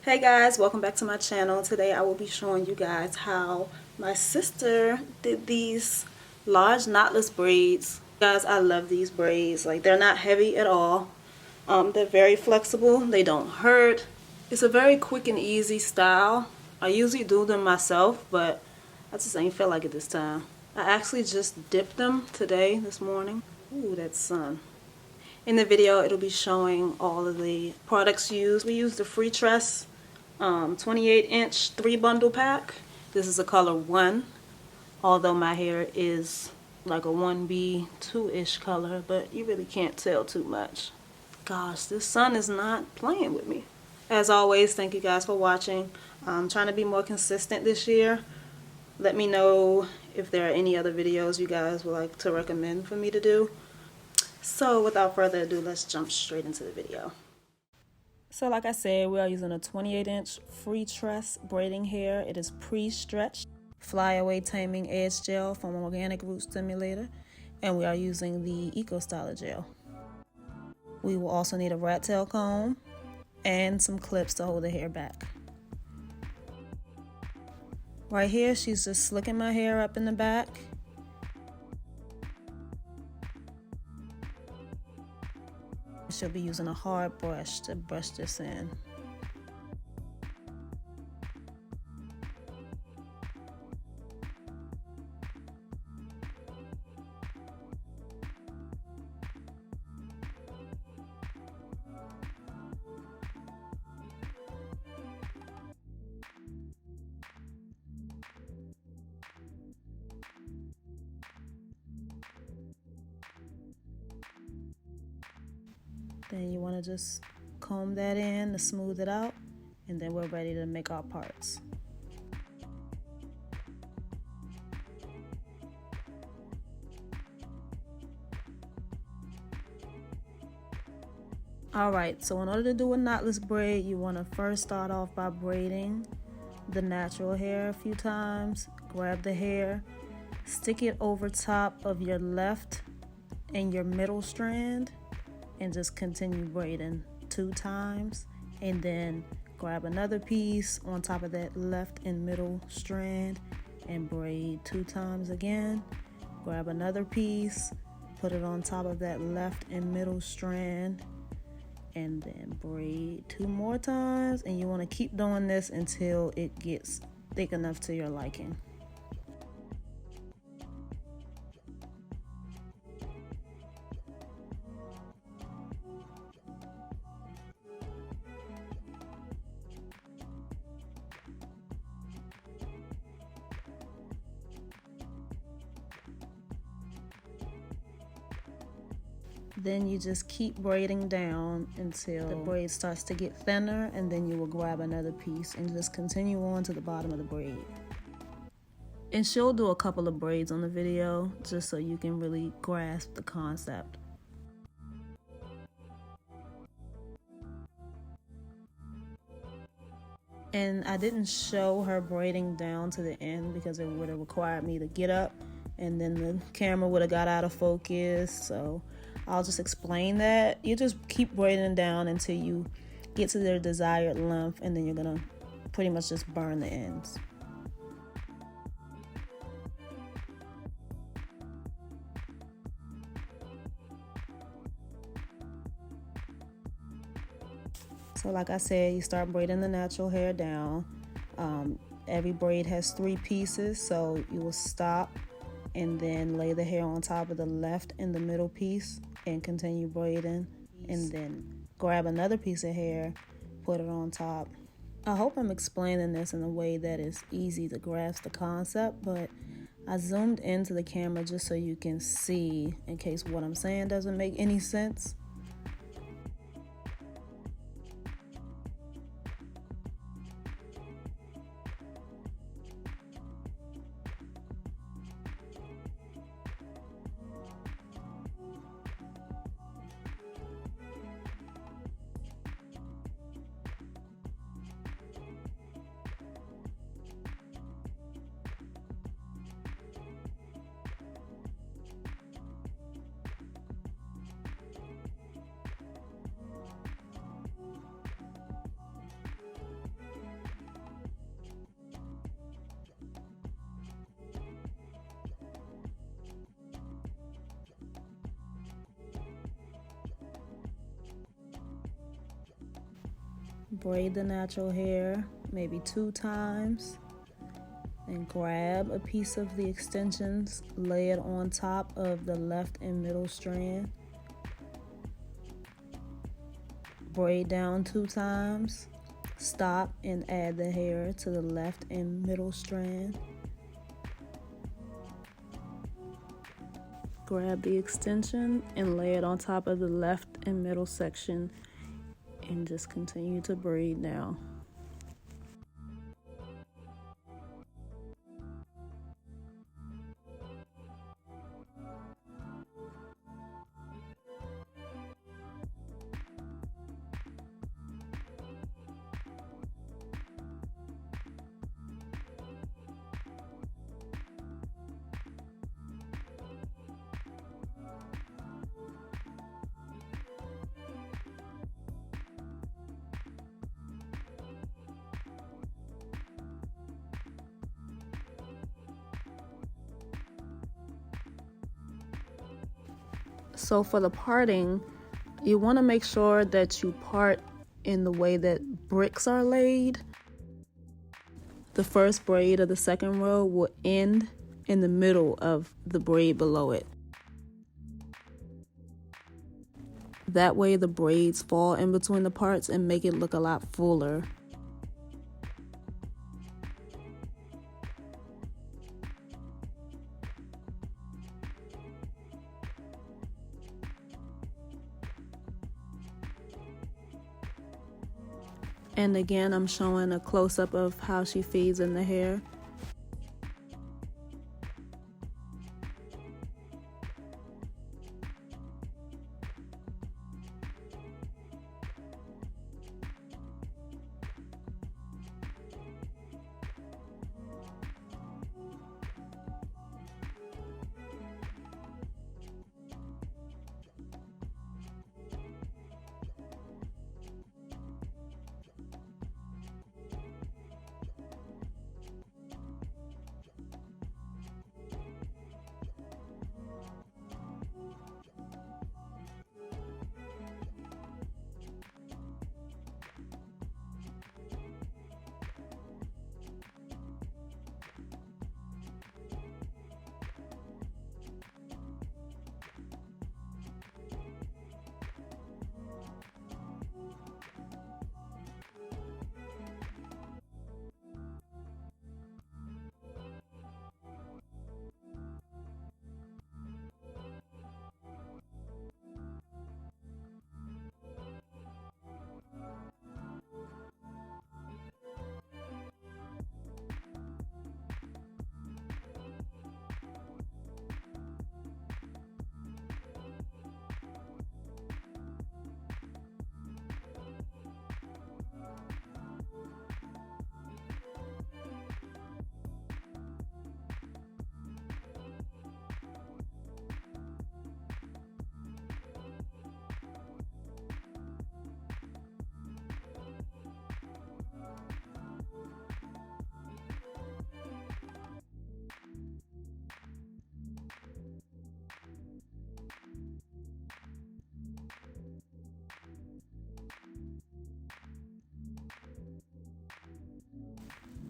Hey guys, welcome back to my channel. Today I will be showing you guys how my sister did these large knotless braids. Guys, I love these braids. Like, they're not heavy at all. They're very flexible. They don't hurt. It's a very quick and easy style. I usually do them myself, but I just ain't feel like it this time. I actually just dipped them today, this morning. Ooh, that sun. In the video, it'll be showing all of the products used. We used the Freetress 28-inch 3-bundle pack. This is a color 1, although my hair is like a 1B 2-ish color, but you really can't tell too much. Gosh, this sun is not playing with me. As always, thank you guys for watching. I'm trying to be more consistent this year. Let me know if there are any other videos you guys would like to recommend for me to do. So without further ado, let's jump straight into the video. So like I said, we are using a 28-inch Freetress braiding hair. It is pre-stretched. Flyaway Taming Edge Gel from Organic Root Stimulator. And we are using the Eco Styler Gel. We will also need a rat tail comb and some clips to hold the hair back. Right here, she's just slicking my hair up in the back. She'll be using a hard brush to brush this in. Then you want to just comb that in to smooth it out, and then we're ready to make our parts. Alright, so in order to do a knotless braid, you want to first start off by braiding the natural hair a few times. Grab the hair, stick it over top of your left and your middle strand, and just continue braiding 2 times, and then grab another piece on top of that left and middle strand and braid 2 times again. Grab another piece, put it on top of that left and middle strand, and then braid 2 more times. And you want to keep doing this until it gets thick enough to your liking. Then you just keep braiding down until the braid starts to get thinner, and then you will grab another piece and just continue on to the bottom of the braid. And she'll do a couple of braids on the video just so you can really grasp the concept. And I didn't show her braiding down to the end because it would have required me to get up, and then the camera would have got out of focus, so I'll just explain that. You just keep braiding down until you get to their desired length, and then you're gonna pretty much just burn the ends. So like I said, you start braiding the natural hair down. Every braid has 3 pieces, so you will stop and then lay the hair on top of the left and the middle piece and continue braiding, and then grab another piece of hair, put it on top. I hope I'm explaining this in a way that is easy to grasp the concept, but I zoomed into the camera just so you can see in case what I'm saying doesn't make any sense. braid the natural hair maybe 2 times, and grab a piece of the extensions, lay it on top of the left and middle strand, braid down 2 times, stop and add the hair to the left and middle strand. Grab the extension and lay it on top of the left and middle section and just continue to braid now. So for the parting, you want to make sure that you part in the way that bricks are laid. The first braid of the second row will end in the middle of the braid below it. That way the braids fall in between the parts and make it look a lot fuller. And again, I'm showing a close-up of how she feeds in the hair.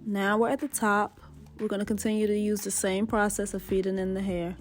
Now we're at the top. We're going to continue to use the same process of feeding in the hair.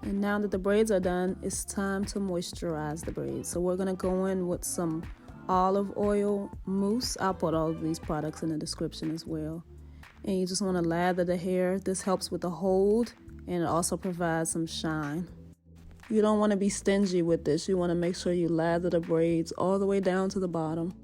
And now that the braids are done, it's time to moisturize the braids. So we're gonna go in with some olive oil mousse. I'll put all of these products in the description as well. And you just wanna lather the hair. This helps with the hold and it also provides some shine. You don't wanna be stingy with this. You wanna make sure you lather the braids all the way down to the bottom.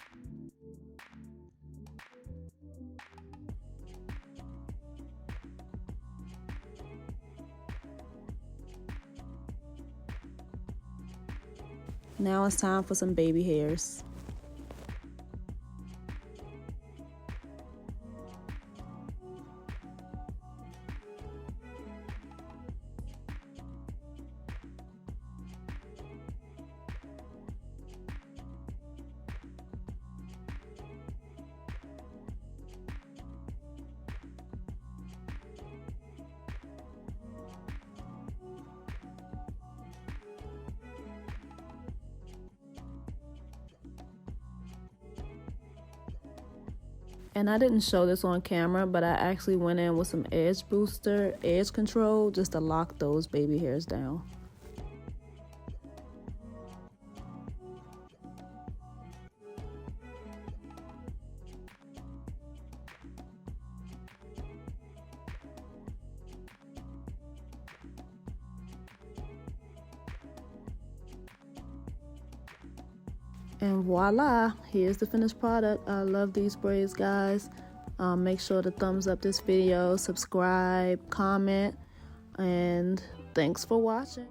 Now it's time for some baby hairs. And I didn't show this on camera, but I actually went in with some edge booster, edge control, just to lock those baby hairs down. And voila, here's the finished product. I love these braids, guys. Make sure to thumbs up this video, subscribe, comment, and thanks for watching.